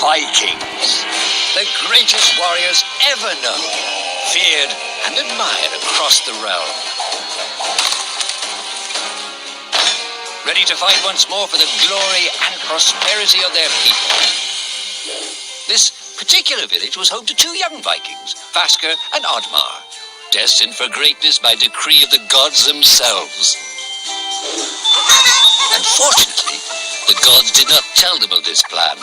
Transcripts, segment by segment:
Vikings, the greatest warriors ever known, feared and admired across the realm. Ready to fight once more for the glory and prosperity of their people. This particular village was home to two young Vikings, Vasker and Oddmar, destined for greatness by decree of the gods themselves. Unfortunately, the gods did not tell them of this plan.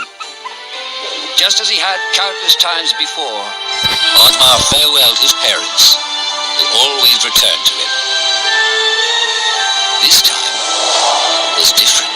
Just as he had countless times before, Oddmar farewelled his parents. They always returned to him. This time was different.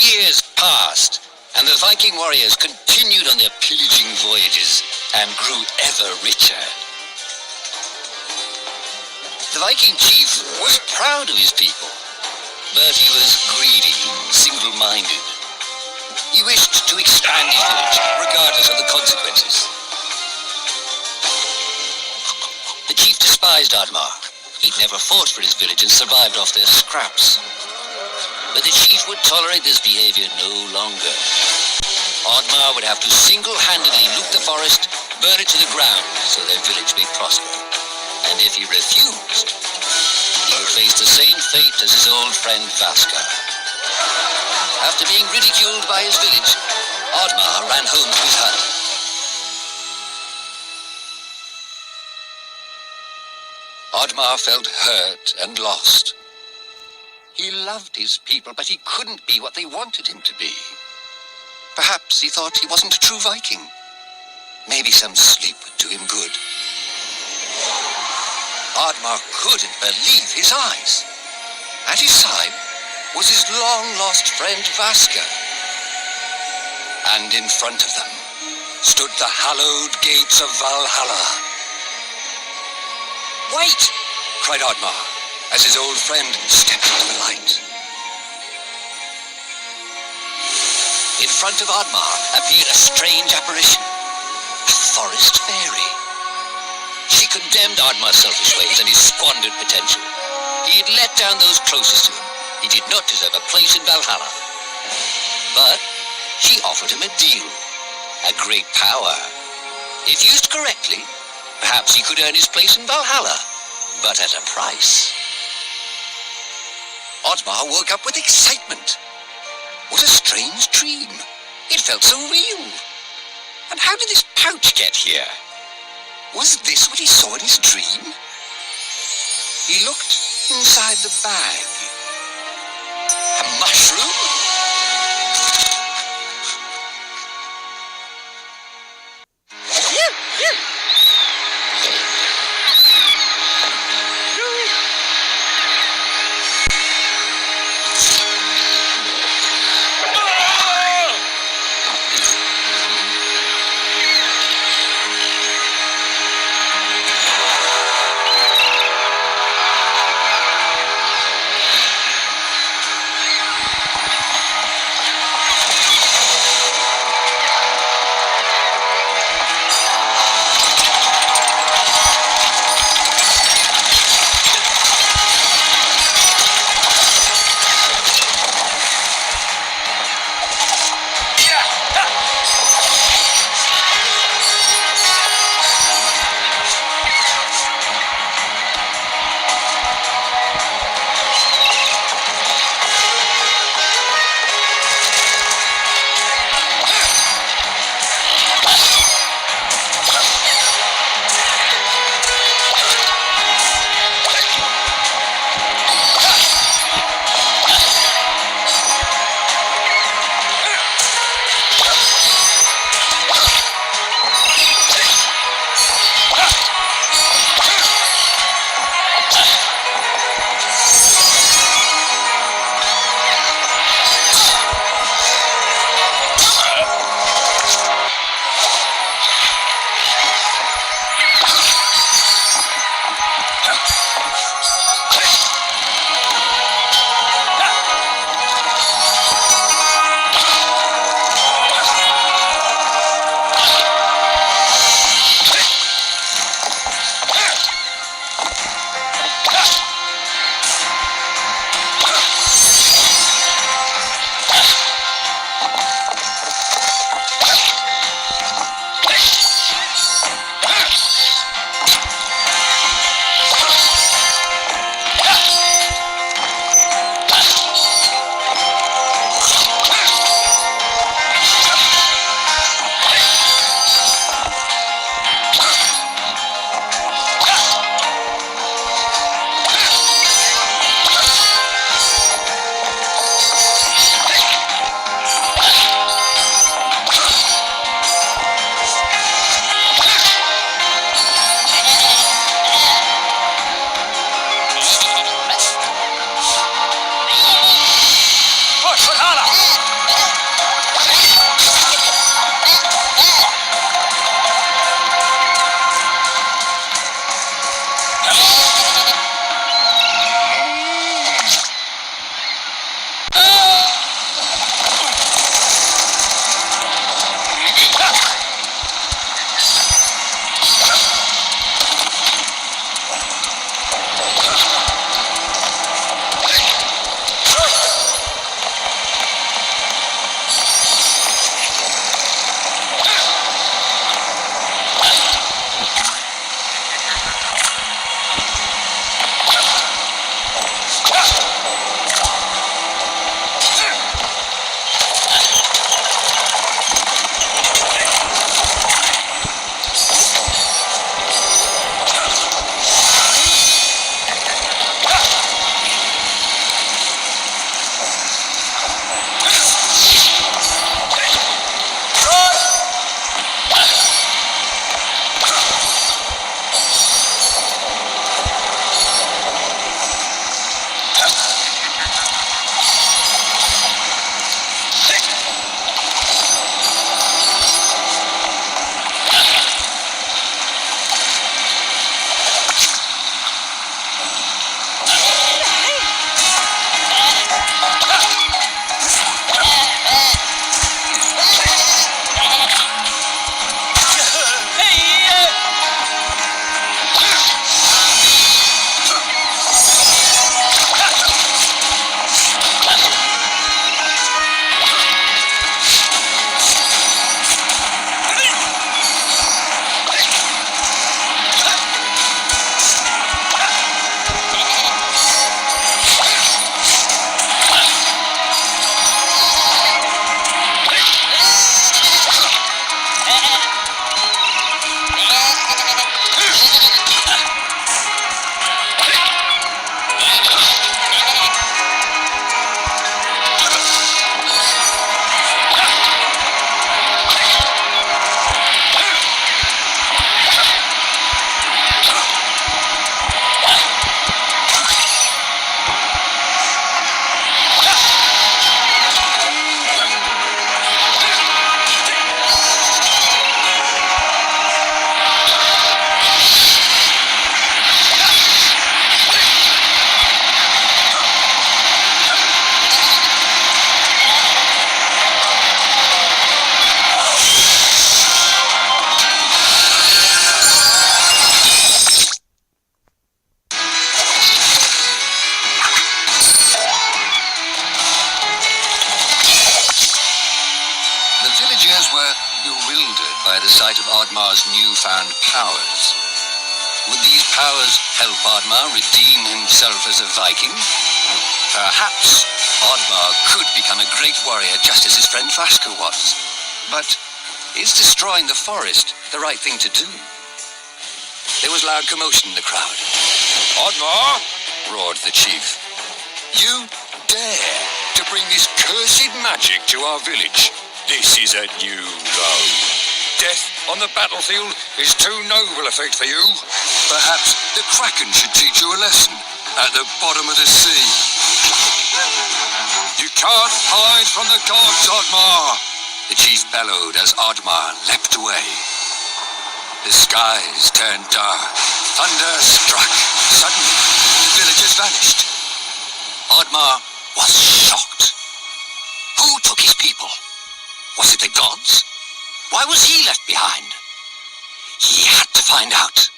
Years passed, and the Viking warriors continued on their pillaging voyages and grew ever richer. The Viking chief was proud of his people, but he was greedy, single-minded. He wished to expand his village, regardless of the consequences. The chief despised Oddmar. He'd never fought for his village and survived off their scraps. But the chief would tolerate this behavior no longer. Oddmar would have to single-handedly loot the forest, burn it to the ground, so their village may prosper. And if he refused, he would face the same fate as his old friend Vasker. After being ridiculed by his village, Oddmar ran home to his hut. Oddmar felt hurt and lost. He loved his people, but he couldn't be what they wanted him to be. Perhaps he thought he wasn't a true Viking. Maybe some sleep would do him good. Oddmar couldn't believe his eyes. At his side was his long-lost friend Vasker. And in front of them stood the hallowed gates of Valhalla. "Wait!" cried Oddmar, as his old friend stepped into the light. In front of Oddmar appeared a strange apparition, a forest fairy. She condemned Oddmar's selfish ways and his squandered potential. He had let down those closest to him. He did not deserve a place in Valhalla. But she offered him a deal, a great power. If used correctly, perhaps he could earn his place in Valhalla, but at a price. Oddmar woke up with excitement. What a strange dream. It felt so real. And how did this pouch get here? Was this what he saw in his dream? He looked inside the bag. A mushroom? bewildered by the sight of Oddmar's newfound powers. Would these powers help Oddmar redeem himself as a Viking? Perhaps Oddmar could become a great warrior just as his friend Vaska was. But is destroying the forest the right thing to do? There was loud commotion in the crowd. Oddmar! Roared the chief. You dare to bring this cursed magic to our village? This is a new low. Death on the battlefield is too noble a fate for you. Perhaps the Kraken should teach you a lesson at the bottom of the sea. You can't hide from the gods, Oddmar! The chief bellowed as Oddmar leapt away. The skies turned dark. Thunder struck. Suddenly, the villagers vanished. Oddmar was shocked. Who took his people? Was it the gods? Why was he left behind? He had to find out.